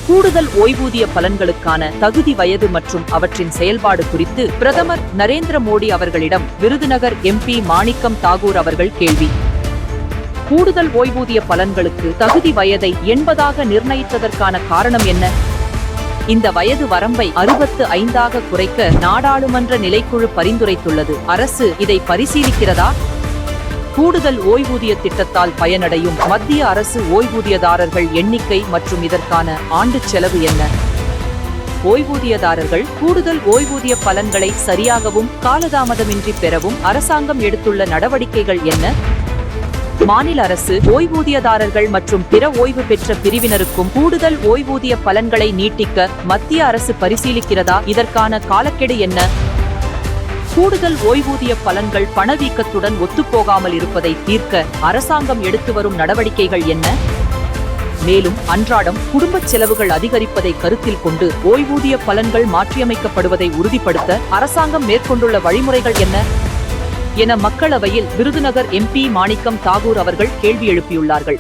கூடுதல் ஓய்வூதிய பலன்களுக்கான தகுதி வயது மற்றும் அவற்றின் செயல்பாடு குறித்து பிரதமர் நரேந்திர மோடி அவர்களிடம் விருதுநகர் MP மாணிக்கம் தாகூர் அவர்கள் கேள்வி. கூடுதல் ஓய்வூதிய பலன்களுக்கு தகுதி வயதை 80ஆக நிர்ணயித்ததற்கான காரணம் என்ன? இந்த வயது வரம்பை 65ஆக குறைக்க நாடாளுமன்ற நிலைக்குழு பரிந்துரைத்துள்ளது. அரசு இதை பரிசீலிக்கிறதா? கூடுதல் ஓய்வூதிய திட்டத்தால் பயனடையும் மத்திய அரசு ஓய்வூதியதாரர்கள் எண்ணிக்கை மற்றும் இதற்கான ஆண்டு செலவு என்ன? ஓய்வூதியதாரர்கள் கூடுதல் ஓய்வூதிய பலன்களை சரியாகவும் காலதாமதமின்றி பெறவும் அரசாங்கம் எடுத்துள்ள நடவடிக்கைகள் என்ன? மாநில அரசு ஓய்வூதியதாரர்கள் மற்றும் பிற ஓய்வு பெற்ற பிரிவினருக்கும் கூடுதல் ஓய்வூதிய பலன்களை நீட்டிக்க மத்திய அரசு பரிசீலிக்கிறதா? இதற்கான காலக்கெடு என்ன? கூடுதல் ஓய்வூதிய பலன்கள் பணவீக்கத்துடன் ஒத்துப்போகாமல் இருப்பதை தீர்க்க அரசாங்கம் எடுத்து வரும் நடவடிக்கைகள் என்ன? மேலும் அன்றாடம் குடும்ப செலவுகள் அதிகரிப்பதை கருத்தில் கொண்டு ஓய்வூதிய பலன்கள் மாற்றியமைக்கப்படுவதை உறுதிப்படுத்த அரசாங்கம் மேற்கொண்டுள்ள வழிமுறைகள் என்ன என மக்களவையில் விருதுநகர் MP மாணிக்கம் தாகூர் அவர்கள் கேள்வி எழுப்பியுள்ளார்கள்.